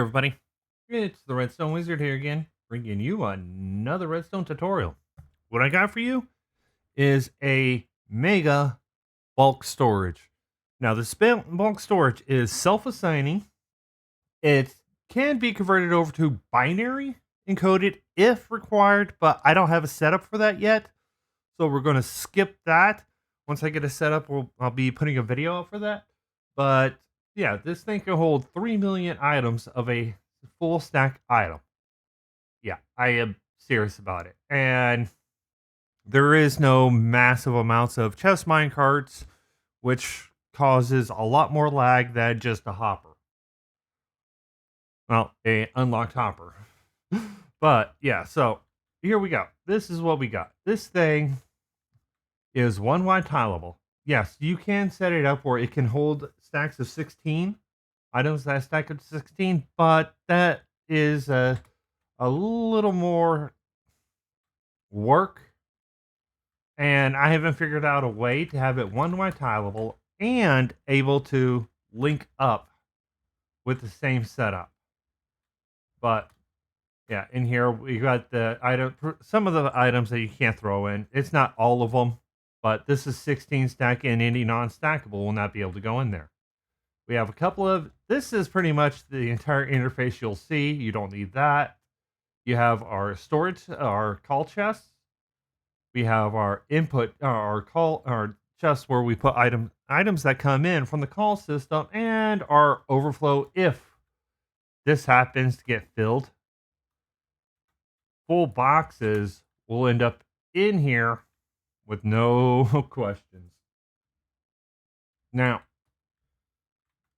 everybody, it's the Redstone Wizard here again, bringing you another Redstone tutorial. What I got for you is a mega bulk storage. Now, this bulk storage is self-assigning. It can be converted over to binary encoded if required, but I don't have a setup for that yet. So we're going to skip that. Once I get a setup, I'll be putting a video up for that. But yeah, this thing can hold 3 million items of a full stack item. Yeah, I am serious about it. And there is no massive amounts of chest mine carts, which causes a lot more lag than just a hopper. Well, a unlocked hopper. But yeah, so here we go. This is what we got. This thing is one wide tileable. Yes, you can set it up where it can hold stacks of 16 items that stack up to 16, but that is a little more work. And I haven't figured out a way to have it one wide tileable and able to link up with the same setup. But yeah, in here we got the item, some of the items that you can't throw in. It's not all of them, but this is 16 stack, and any non-stackable will not be able to go in there. We have a couple of, this is pretty much the entire interface you'll see. You don't need that. You have our storage, our call chests. We have our input, our chests where we put items that come in from the call system, and our overflow if this happens to get filled. Full boxes will end up in here with no questions. Now,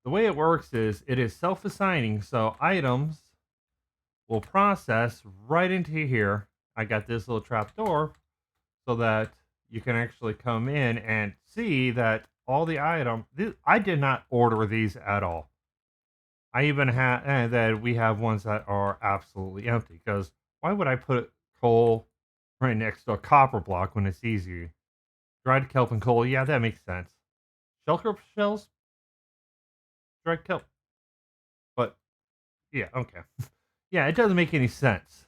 the way it works is it is self-assigning, so items will process right into here. I got this little trap door so that you can actually come in and see that all the items, I did not order these at all. I even have that we have ones that are absolutely empty, because why would I put coal right next to a copper block when it's easy? Dried kelp and coal, yeah, that makes sense. Shulker shells, dried kelp, but yeah, okay. Yeah, it doesn't make any sense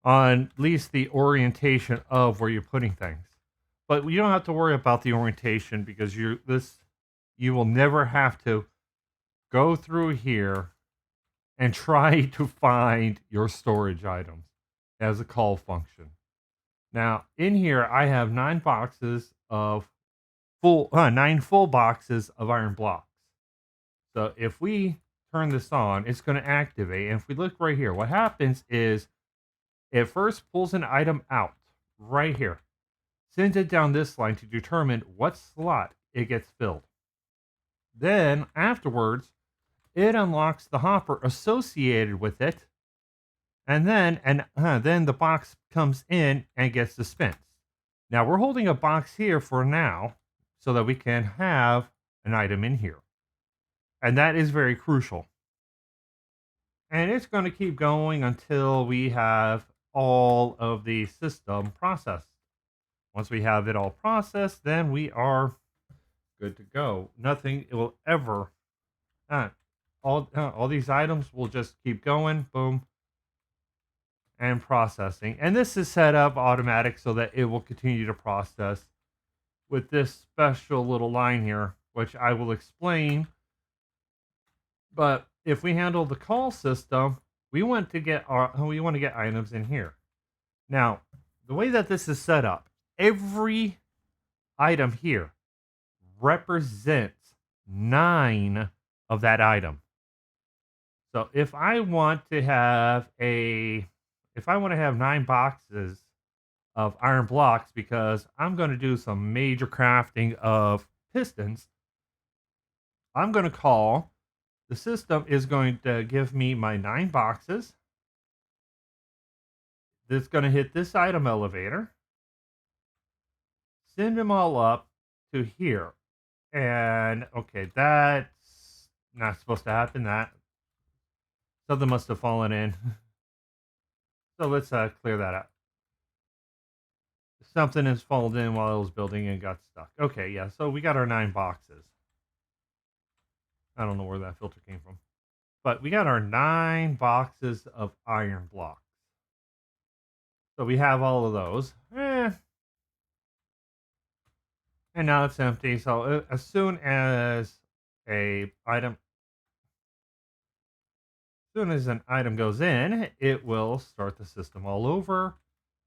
on at least the orientation of where you're putting things. But you don't have to worry about the orientation, because you will never have to go through here and try to find your storage items as a call function. Now, in here, I have 9 full boxes of iron blocks. So if we turn this on, it's going to activate. And if we look right here, what happens is it first pulls an item out right here, sends it down this line to determine what slot it gets filled. Then afterwards, it unlocks the hopper associated with it, and then the box comes in and gets dispensed. Now we're holding a box here for now so that we can have an item in here. And that is very crucial. And it's going to keep going until we have all of the system processed. Once we have it all processed, then we are good to go. Nothing will ever, all these items will just keep going, boom, and processing. And this is set up automatic so that it will continue to process with this special little line here, which I will explain. But if we handle the call system, we want to get items in here. Now, the way that this is set up, every item here represents 9 of that item. So if I want to have 9 boxes of iron blocks, because I'm going to do some major crafting of pistons, I'm going to call. The system is going to give me my 9 boxes. That's going to hit this item elevator, send them all up to here. And okay, that's not supposed to happen. That something must have fallen in. So let's clear that out. Something has fallen in while I was building and got stuck. Okay, yeah, so we got our 9 boxes. I don't know where that filter came from. But we got our 9 boxes of iron blocks. So we have all of those. And now it's empty. So as soon as a item, as soon as an item goes in, it will start the system all over,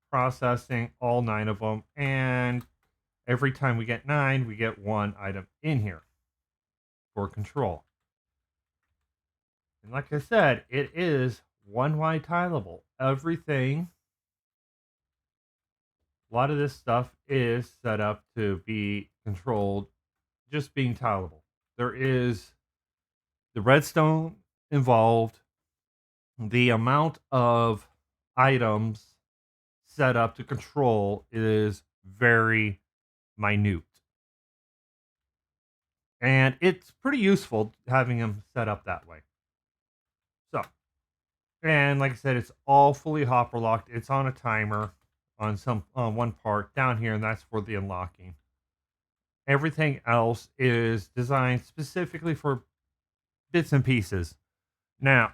processing all 9 of them. And every time we get 9, we get 1 item in here for control. And like I said, it is one wide tileable. Everything, a lot of this stuff is set up to be controlled just being tileable. There is the redstone involved, the amount of items set up to control is very minute. And it's pretty useful having them set up that way. So, and like I said, it's all fully hopper locked. It's on a timer on one part down here, and that's for the unlocking. Everything else is designed specifically for bits and pieces. Now,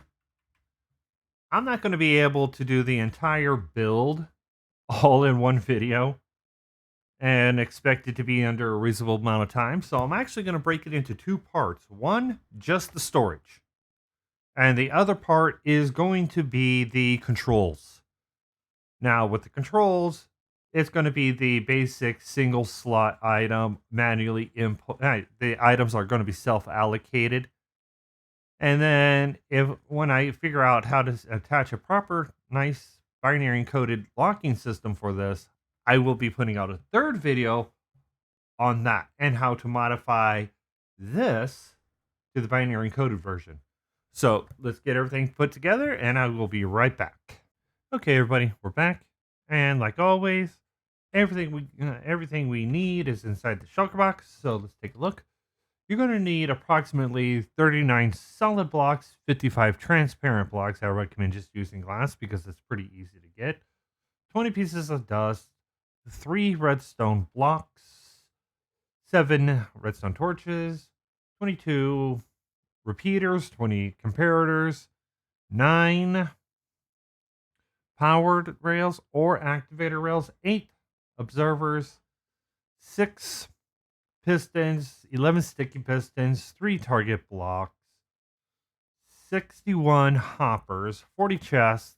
I'm not going to be able to do the entire build all in one video and expect it to be under a reasonable amount of time. So I'm actually going to break it into 2 parts. One, just the storage. And the other part is going to be the controls. Now, with the controls, it's going to be the basic single slot item manually input. The items are going to be self-allocated. And then when I figure out how to attach a proper, nice binary encoded locking system for this, I will be putting out a 3rd video on that and how to modify this to the binary encoded version. So let's get everything put together and I will be right back. Okay, everybody, we're back. And like always, everything we need is inside the shulker box. So let's take a look. You're going to need approximately 39 solid blocks, 55 transparent blocks. I recommend just using glass because it's pretty easy to get. 20 pieces of dust, 3 redstone blocks, 7 redstone torches, 22 repeaters, 20 comparators, 9 powered rails or activator rails, 8 observers, 6 pistons, 11 sticky pistons, 3 target blocks, 61 hoppers, 40 chests,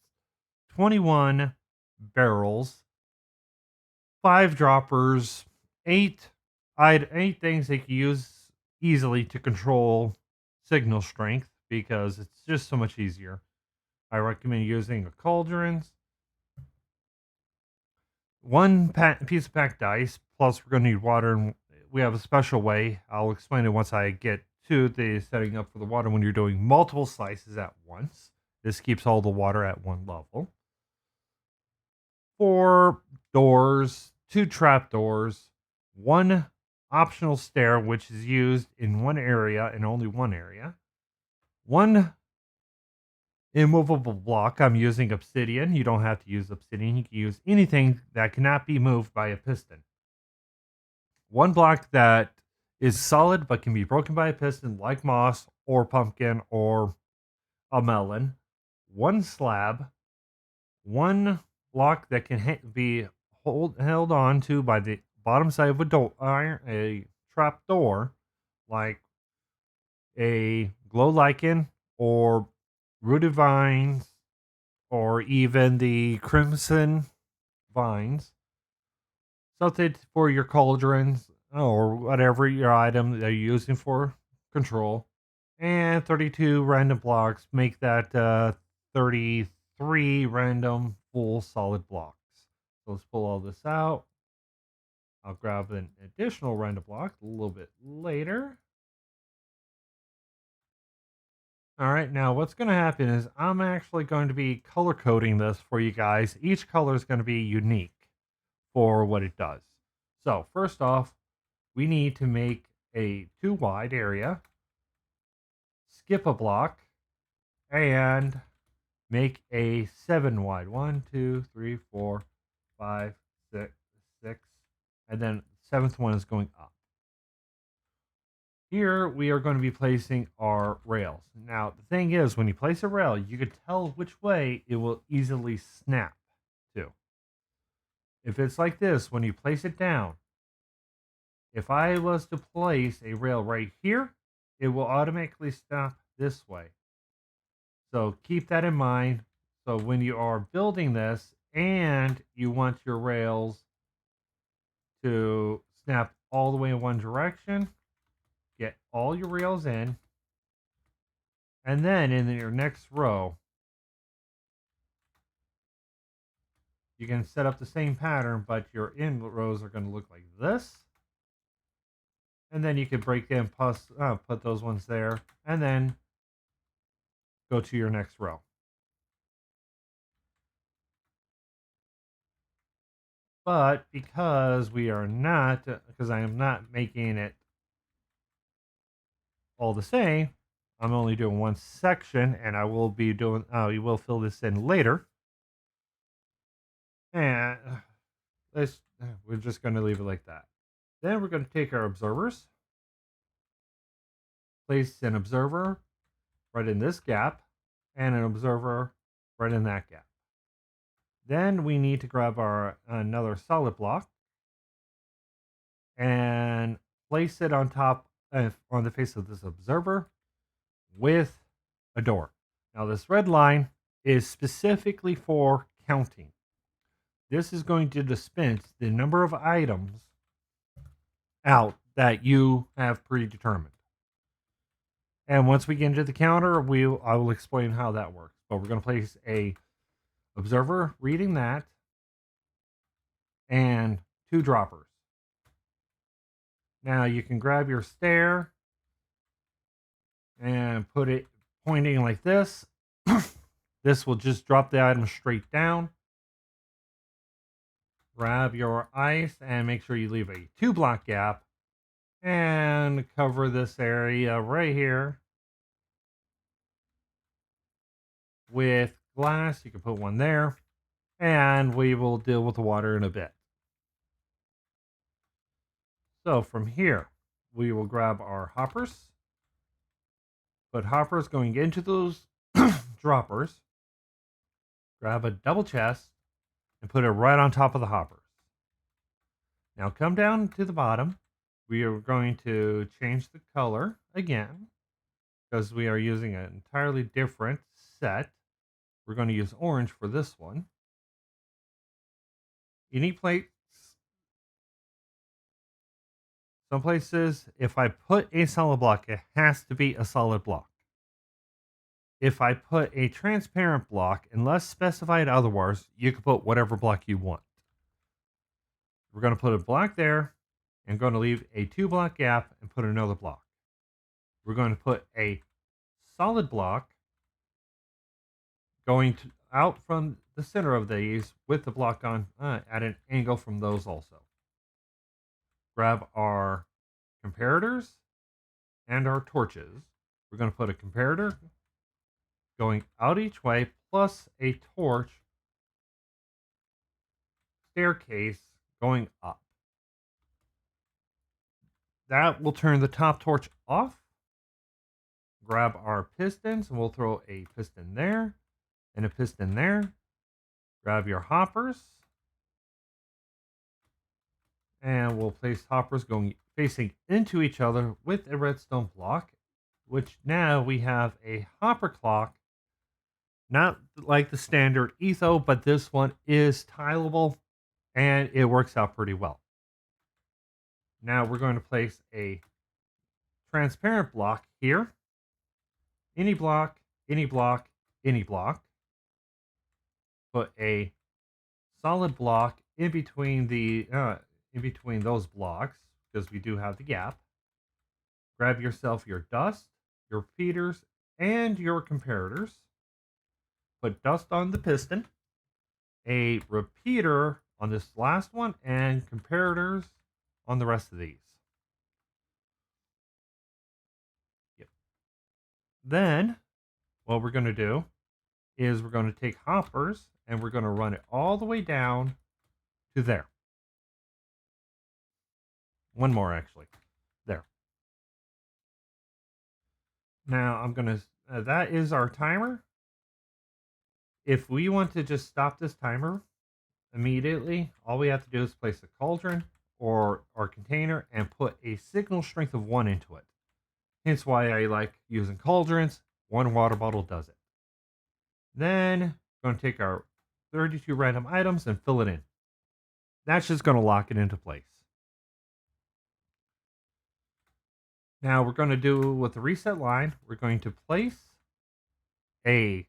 21 barrels, 5 droppers, 8 things they can use easily to control signal strength because it's just so much easier. I recommend using a cauldrons, 1 piece of packed ice, plus we're going to need water, and we have a special way. I'll explain it once I get to the setting up for the water when you're doing multiple slices at once. This keeps all the water at one level. 4 doors, 2 trap doors, 1 optional stair, which is used in one area and only one area. 1 immovable block. I'm using obsidian. You don't have to use obsidian. You can use anything that cannot be moved by a piston. 1 block that is solid but can be broken by a piston, like moss or pumpkin or a melon. 1 slab. 1 block that can be held on to by the bottom side of a trap door, like a glow lichen or rooted vines, or even the crimson vines. Something for your cauldrons or whatever your item that you're using for control. And 32 random blocks make that 33 random full solid blocks. So let's pull all this out. I'll grab an additional random block a little bit later. All right, now what's going to happen is I'm actually going to be color coding this for you guys. Each color is going to be unique for what it does. So first off, we need to make a 2 wide area, skip a block, and make a 7 wide. 1, 2, 3, 4, 5, 6, 6, and then 7th one is going up. Here we are going to be placing our rails. Now, the thing is, when you place a rail, you can tell which way it will easily snap to. If it's like this, when you place it down, if I was to place a rail right here, it will automatically snap this way. So keep that in mind. So when you are building this and you want your rails to snap all the way in one direction, get all your rails in. And then in your next row, you can set up the same pattern, but your in rows are going to look like this. And then you could break them, plus put those ones there, and then go to your next row. But because we are not, because I am not making it all the same, I'm only doing one section, and I will be doing, you will fill this in later. And we're just going to leave it like that. Then we're going to take our observers, place an observer right in this gap, and an observer right in that gap. Then we need to grab our another solid block and place it on top on the face of this observer with a door. Now this red line is specifically for counting. This is going to dispense the number of items out that you have predetermined. And once we get into the counter, I will explain how that works. But we're going to place a observer reading that and 2 droppers. Now you can grab your stair and put it pointing like this. This will just drop the item straight down. Grab your ice and make sure you leave a 2-block gap and cover this area right here with glass. You can put one there, and we will deal with the water in a bit. So from here, we will grab our hoppers, put hoppers going into those droppers, grab a double chest, and put it right on top of the hoppers. Now come down to the bottom. We are going to change the color again because we are using an entirely different set. We're going to use orange for this one. You need plates. Some places, if I put a solid block, it has to be a solid block. If I put a transparent block, unless specified otherwise, you can put whatever block you want. We're going to put a block there and going to leave a 2-block gap and put another block. We're going to put a solid block going out from the center of these with the block on at an angle from those also. Grab our comparators and our torches. We're going to put a comparator going out each way plus a torch staircase going up. That will turn the top torch off. Grab our pistons and we'll throw a piston there and a piston there. Grab your hoppers and we'll place hoppers going facing into each other with a redstone block, which now we have a hopper clock. Not like the standard etho, but this one is tileable and it works out pretty well. Now we're going to place a transparent block here. Any block, any block, any block. Put a solid block in between those blocks because we do have the gap. Grab yourself your dust, your repeaters, and your comparators. Put dust on the piston, a repeater on this last one, and comparators on the rest of these. Yep. Then what we're going to do is we're going to take hoppers and we're going to run it all the way down to there. One more actually. There. Now I'm going to, that is our timer. If we want to just stop this timer immediately, all we have to do is place a cauldron or our container and put a signal strength of 1 into it. Hence why I like using cauldrons. 1 water bottle does it. Then we're going to take our 32 random items and fill it in. That's just going to lock it into place. Now we're going to do with the reset line, we're going to place a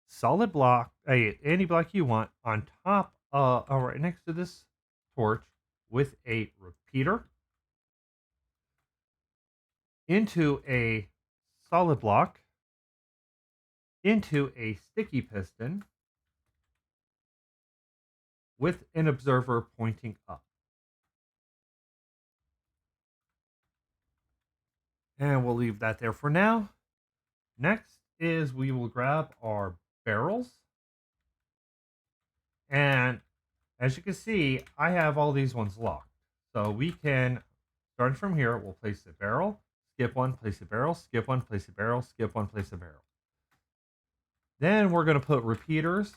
solid block, any block you want, on top, right next to this torch with a repeater into a solid block, into a sticky piston with an observer pointing up. And we'll leave that there for now. Next is we will grab our barrels. And as you can see, I have all these ones locked. So we can, starting from here, we'll place a barrel, skip one, place a barrel, skip one, place a barrel, skip one, place a barrel. Then we're going to put repeaters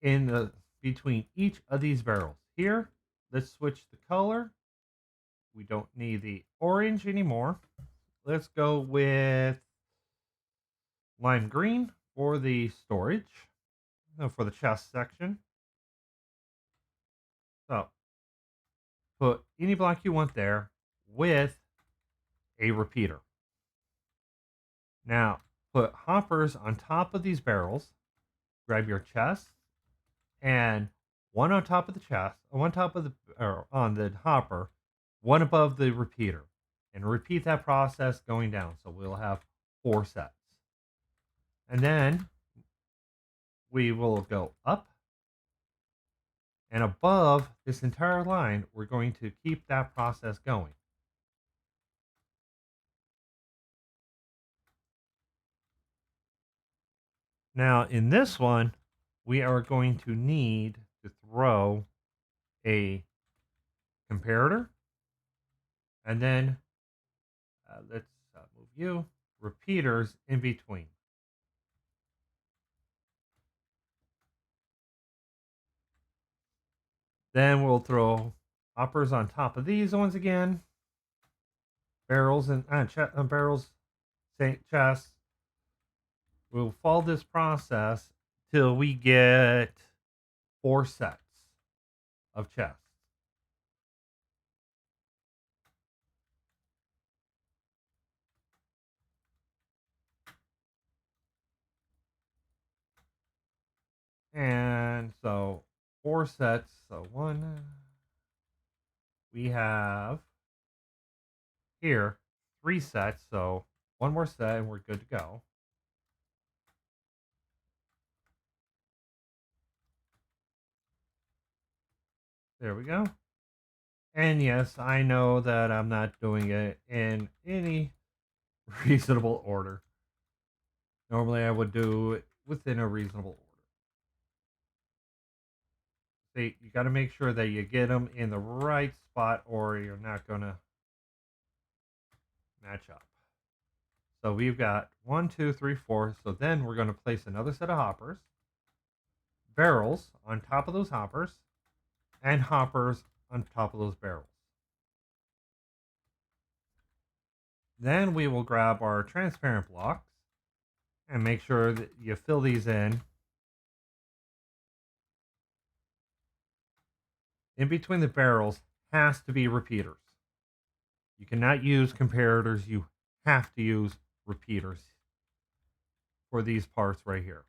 in the between each of these barrels. Here, let's switch the color. We don't need the orange anymore. Let's go with lime green for the storage, for the chest section. So put any block you want there with a repeater. Now put hoppers on top of these barrels. Grab your chest and one on top of the chest, one top of the or on the hopper, one above the repeater, and repeat that process going down. So we'll have 4 sets, and then we will go up and above this entire line. We're going to keep that process going. Now in this one, we are going to need to throw a comparator, and then let's move you repeaters in between. Then we'll throw hoppers on top of these ones again, barrels and barrels, chests. We'll follow this process till we get 4 sets of chests. And so 4 sets. So we have here 3 sets. So 1 more set and we're good to go. There we go. And yes, I know that I'm not doing it in any reasonable order. Normally I would do it within a reasonable order. See, you got to make sure that you get them in the right spot or you're not going to match up. So we've got 1, 2, 3, 4. So then we're going to place another set of hoppers, barrels on top of those hoppers, and hoppers on top of those barrels. Then we will grab our transparent blocks and make sure that you fill these in. In between the barrels has to be repeaters. You cannot use comparators. You have to use repeaters for these parts right here.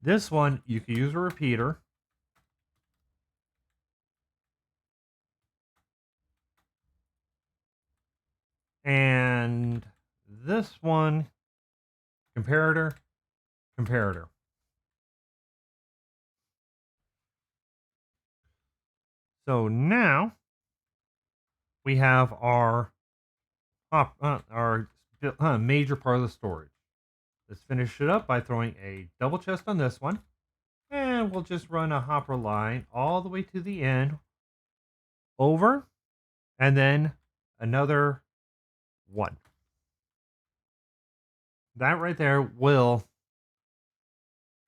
This one, you can use a repeater. And this one, comparator. So now we have our major part of the storage. Let's finish it up by throwing a double chest on this one. And we'll just run a hopper line all the way to the end, over, and then another 1. That right there will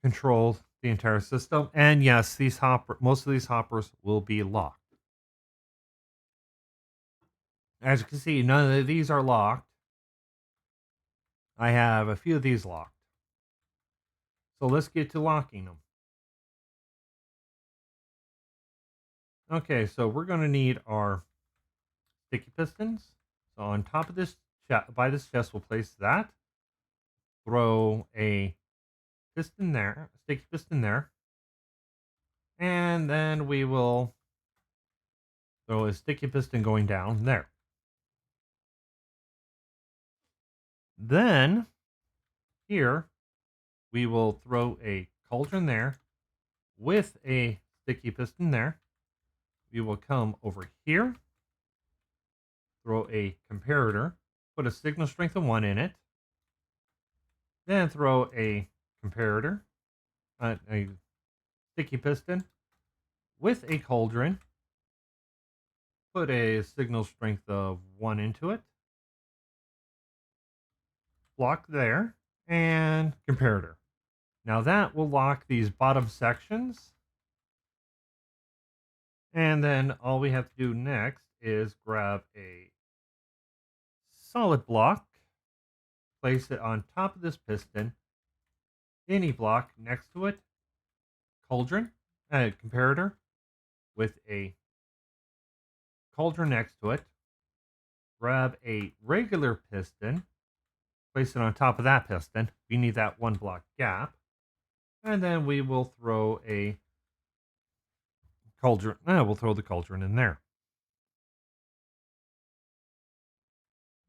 control the entire system. And yes, most of these hoppers will be locked. As you can see, none of these are locked. I have a few of these locked. So let's get to locking them. Okay, so we're going to need our sticky pistons. So on top of this by this chest, we'll place that. Throw a piston there, sticky piston there. And then we will throw a sticky piston going down there. Then here we will throw a cauldron there with a sticky piston there. We will come over here, throw a comparator, put a signal strength of 1 in it, then throw a comparator, a sticky piston with a cauldron, put a signal strength of 1 into it, block there, and comparator. Now that will lock these bottom sections. And then all we have to do next is grab a solid block, place it on top of this piston, any block next to it, cauldron, comparator with a cauldron next to it, grab a regular piston, place it on top of that piston. We need that 1 block gap. And then we will throw a cauldron. We'll throw the cauldron in there.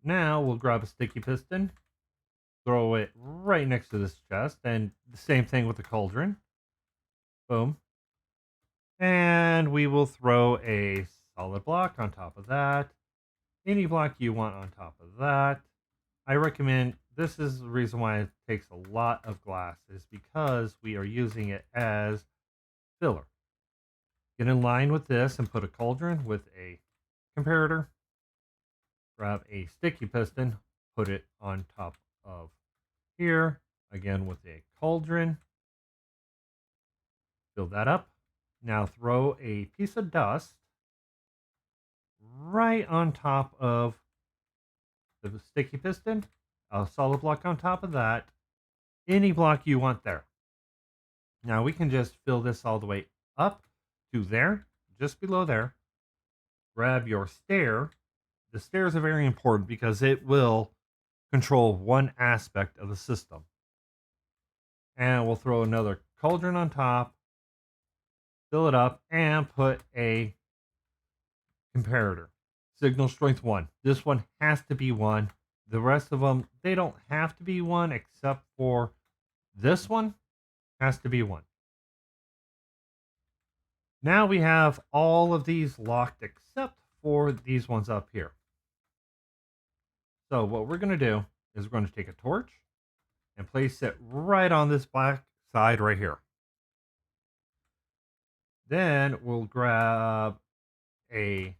Now we'll grab a sticky piston, throw it right next to this chest, and the same thing with the cauldron. Boom. And we will throw a solid block on top of that. Any block you want on top of that. I recommend, this is the reason why it takes a lot of glass, is because we are using it as filler. Get in line with this and put a cauldron with a comparator. Grab a sticky piston, put it on top of here, again with a cauldron. Fill that up. Now throw a piece of dust right on top of the sticky piston, a solid block on top of that, any block you want there. Now we can just fill this all the way up to there, just below there. Grab your stair. The stairs are very important because it will control one aspect of the system. And we'll throw another cauldron on top, fill it up, and put a comparator. Signal strength 1. This one has to be 1. The rest of them, they don't have to be 1, except for this one has to be 1. Now we have all of these locked except for these ones up here. So what we're going to do is we're going to take a torch and place it right on this black side right here. Then we'll grab a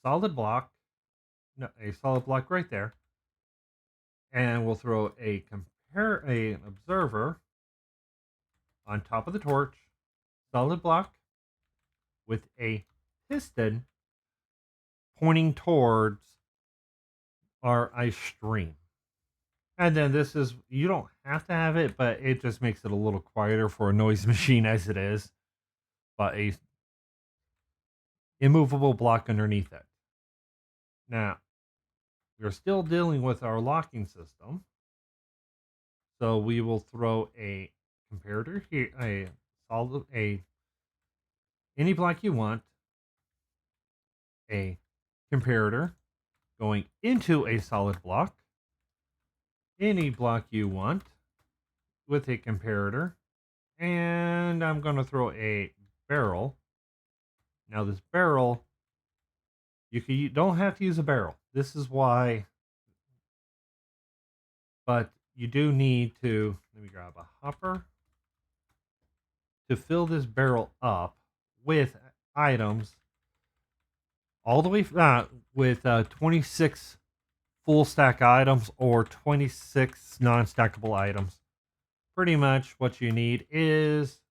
solid block, right there, and we'll throw an observer on top of the torch, solid block with a piston pointing towards our ice stream. And then this is, you don't have to have it, but it just makes it a little quieter for a noise machine as it is. But a immovable block underneath it. Now, we're still dealing with our locking system. So we will throw a comparator here, any block you want, a comparator going into a solid block, any block you want with a comparator, and I'm going to throw a barrel. Now this barrel, you don't have to use a barrel. This is why, but you do need to, let me grab a hopper, to fill this barrel up with items all the way with 26 full stack items or 26 non-stackable items. Pretty much what you need is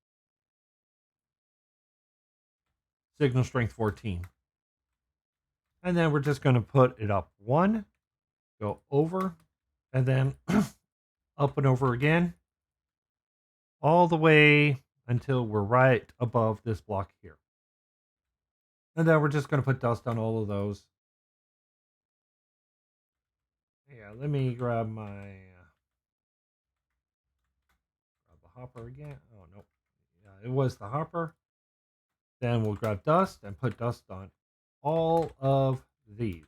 signal strength 14. And then we're just going to put it up 1, go over, and then up and over again, all the way until we're right above this block here. And then we're just going to put dust on all of those. Yeah, let me grab my grab the hopper again. Oh, no. Yeah, it was the hopper. Then we'll grab dust and put dust on all of these.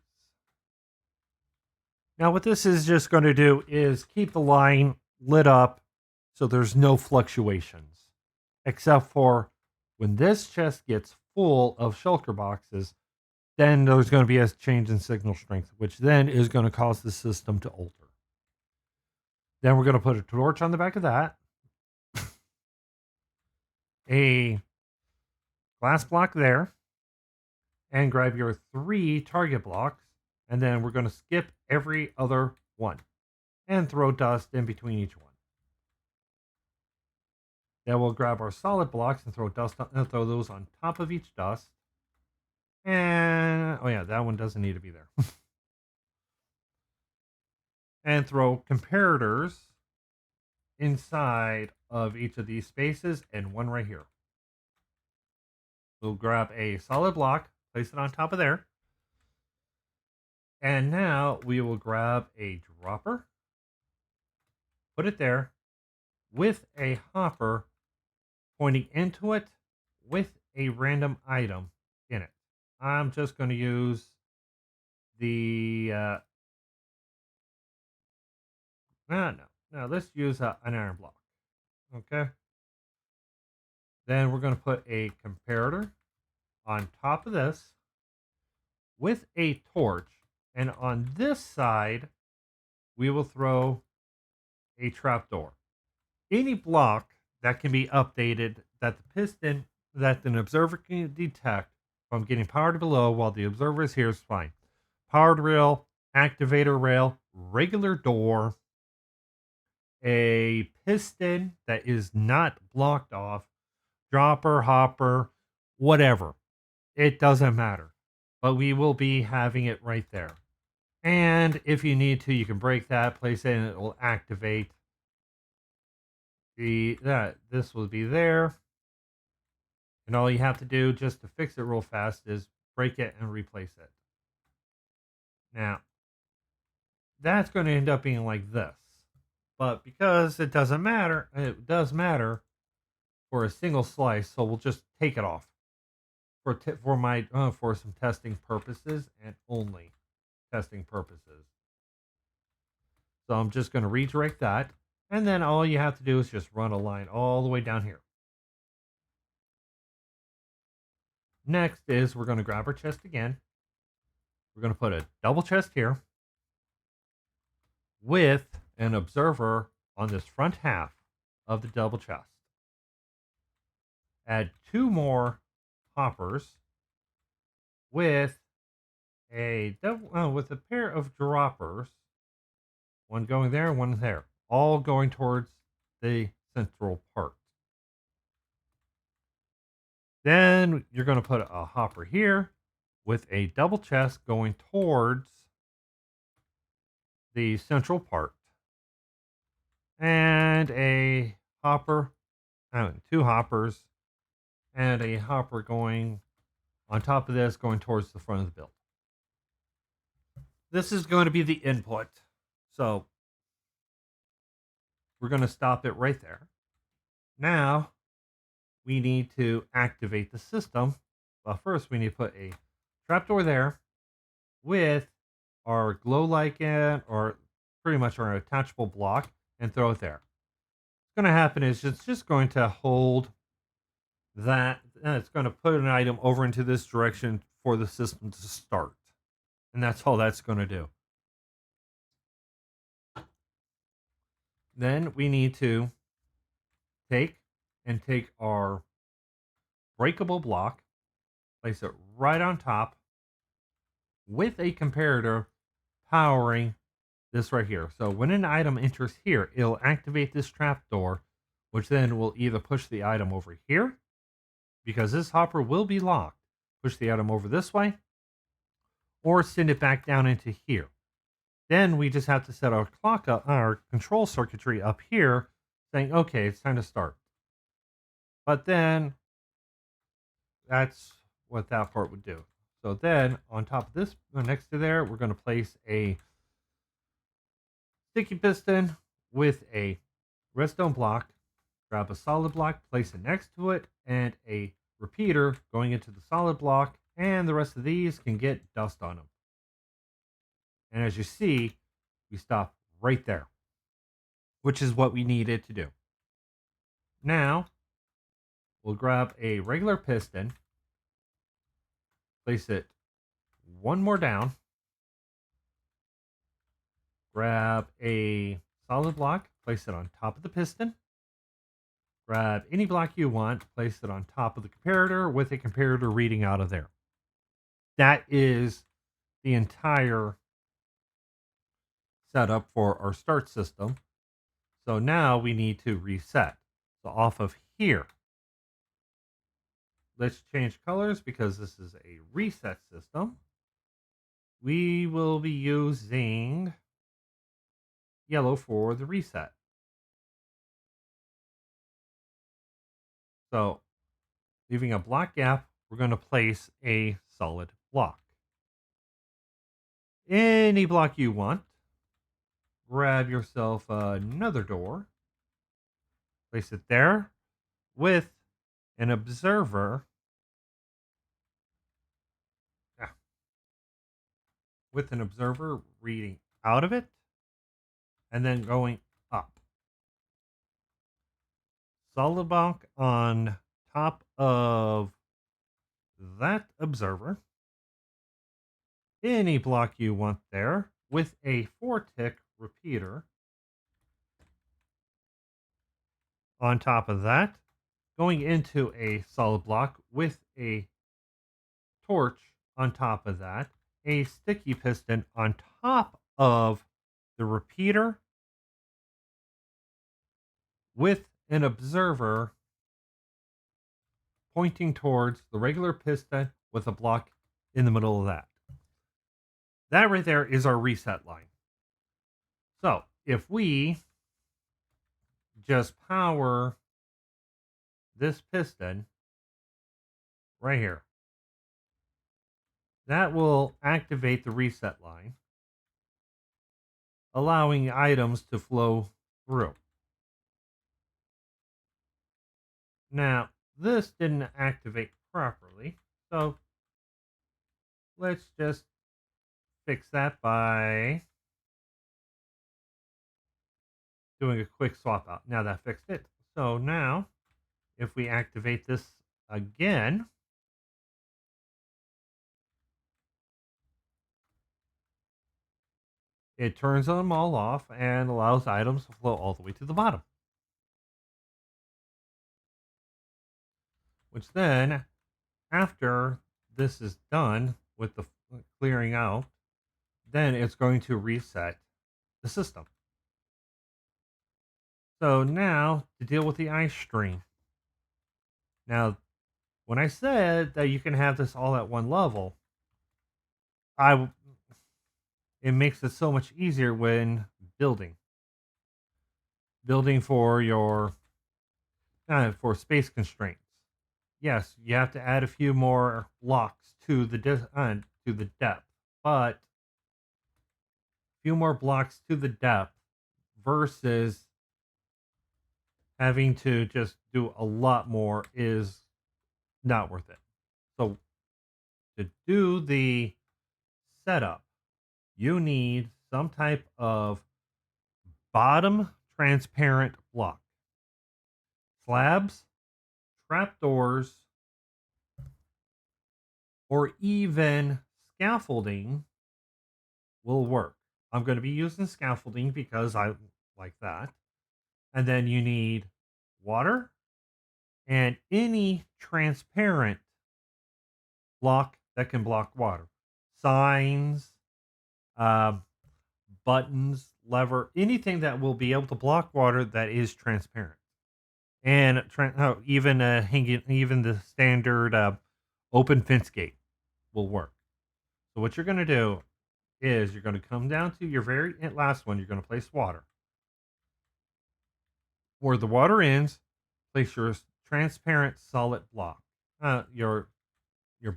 Now, what this is just going to do is keep the line lit up so there's no fluctuations, except for when this chest gets full of shulker boxes, then there's going to be a change in signal strength, which then is going to cause the system to alter. Then we're going to put a torch on the back of that, a glass block there, and grab your 3 target blocks, and then we're going to skip every other one and throw dust in between each one. Then we'll grab our solid blocks and throw those on top of each dust. And oh yeah, that one doesn't need to be there. And throw comparators inside of each of these spaces and one right here. We'll grab a solid block, place it on top of there. And now we will grab a dropper, put it there with a hopper pointing into it with a random item in it. I'm just going to use the no, let's use an iron block. Okay. Then we're going to put a comparator on top of this with a torch. And on this side, we will throw a trapdoor. Any block that can be updated that an observer can detect from getting power to below while the observer is here is fine. Powered rail, activator rail, regular door, a piston that is not blocked off, dropper, hopper, whatever. It doesn't matter. But we will be having it right there. And if you need to, you can break that, place it, and it will activate this will be there. And all you have to do just to fix it real fast is break it and replace it. Now, that's going to end up being like this. But because it doesn't matter, it does matter for a single slice, so we'll just take it off for some testing purposes and only testing purposes. So I'm just going to redirect that, and then all you have to do is just run a line all the way down here. Next is we're going to grab our chest again. We're going to put a double chest here with an observer on this front half of the double chest. Add 2 more hoppers with a pair of droppers, one going there, one there, all going towards the central part. Then you're going to put a hopper here with a double chest going towards the central part, and a hopper, 2 hoppers, and a hopper going on top of this, going towards the front of the build. This is going to be the input. So we're going to stop it right there. Now we need to activate the system. But first we need to put a trapdoor there with our glow lichen, or pretty much our attachable block, and throw it there. What's going to happen is it's just going to hold that, and it's going to put an item over into this direction for the system to start. And that's all that's going to do. Then we need to take our breakable block, place it right on top with a comparator powering this right here. So when an item enters here, it'll activate this trapdoor, which then will either push the item over here, because this hopper will be locked, push the item over this way, or send it back down into here. Then we just have to set our clock up, our control circuitry up here, saying, okay, it's time to start. But then that's what that part would do. So then on top of this, next to there, we're going to place a sticky piston with a redstone block, grab a solid block, place it next to it, and a repeater going into the solid block, and the rest of these can get dust on them. And as you see, we stop right there, which is what we needed to do. Now, we'll grab a regular piston, place it one more down, grab a solid block, place it on top of the piston, grab any block you want, place it on top of the comparator with a comparator reading out of there. That is the entire setup for our start system. So now we need to reset. So off of here, let's change colors because this is a reset system. We will be using yellow for the reset. So leaving a block gap, we're going to place a solid block. Any block you want. Grab yourself another door. Place it there with an observer. With an observer reading out of it and then going up. Solid block on top of that observer. Any block you want there with a 4-tick repeater on top of that, going into a solid block with a torch on top of that, a sticky piston on top of the repeater with an observer pointing towards the regular piston with a block in the middle of that. That right there is our reset line. So if we just power this piston right here, that will activate the reset line, allowing items to flow through. Now, this didn't activate properly, so let's just fix that by doing a quick swap out. Now that fixed it. So now, if we activate this again, it turns them all off and allows items to flow all the way to the bottom. Which then, after this is done with the clearing out, then it's going to reset the system. So now, to deal with the ice stream. Now, when I said that you can have this all at one level, it makes it so much easier when building. Building for your for space constraints. Yes, you have to add a few more blocks to the depth, but a few more blocks to the depth versus having to just do a lot more is not worth it. So to do the setup, you need some type of bottom transparent block. Slabs, trapdoors, or even scaffolding will work. I'm going to be using scaffolding because I like that. And then you need water and any transparent block that can block water. Signs, um, buttons, lever, anything that will be able to block water that is transparent. And even the standard open fence gate will work. So what you're going to do is you're going to come down to your very last one. You're going to place water. Where the water ends, place your transparent solid block. Your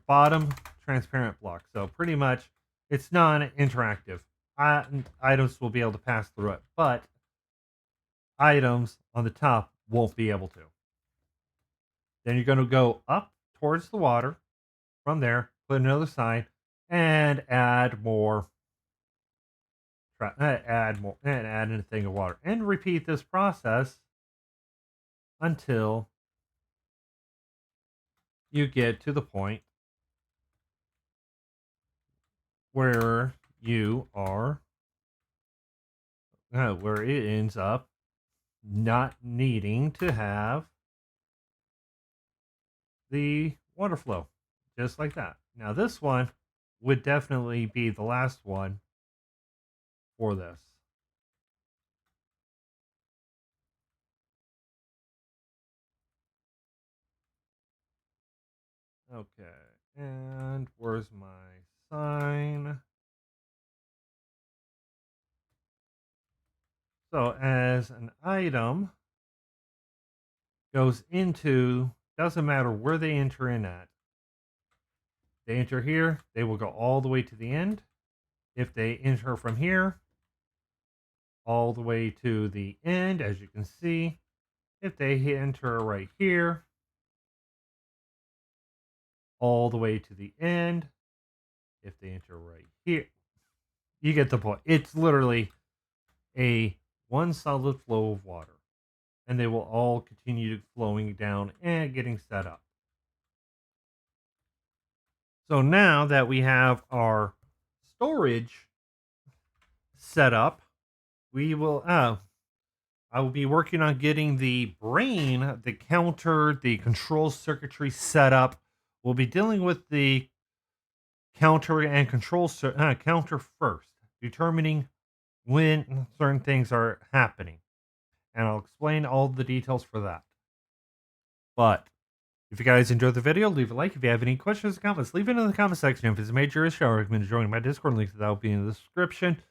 bottom transparent block. So pretty much it's non-interactive. Items will be able to pass through it, but items on the top won't be able to. Then you're going to go up towards the water. From there, put another sign and add more. Add more and add in a thing of water and repeat this process until you get to the point where you are where it ends up not needing to have the water flow, just like that. Now this one would definitely be the last one for this. Okay, and where's my sign? So as an item goes into, doesn't matter where they enter in at. They enter here, they will go all the way to the end. If they enter from here, all the way to the end, as you can see. If they enter right here, all the way to the end. If they enter right here, you get the point. It's literally a one solid flow of water, and they will all continue flowing down and getting set up. So now that we have our storage set up, we will I will be working on getting the brain, the counter, the control circuitry set up. We'll be dealing with the counter and counter first, determining when certain things are happening. And I'll explain all the details for that. But if you guys enjoyed the video, leave a like. If you have any questions or comments, leave it in the comment section. If it's a major issue, I recommend joining my Discord. Links to that will be in the description.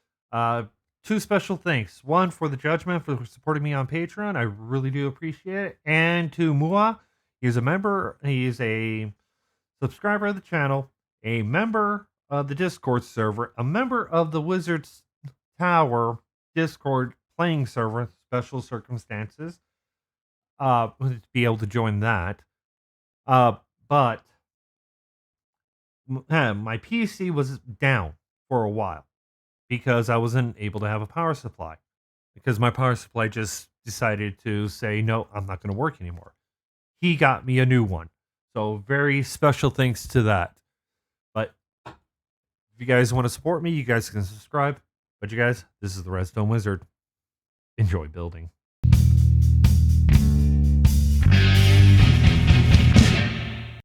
Two special thanks. One for the Judgment for supporting me on Patreon. I really do appreciate it. And to Mua, he's a member. He's a subscriber of the channel, a member of the Discord server, a member of the Wizards Tower Discord playing server, special circumstances. To be able to join that. But my PC was down for a while because I wasn't able to have a power supply because my power supply just decided to say, no, I'm not going to work anymore. He got me a new one. So very special thanks to that. But if you guys want to support me, you guys can subscribe. But you guys, this is the Redstone Wizard. Enjoy building.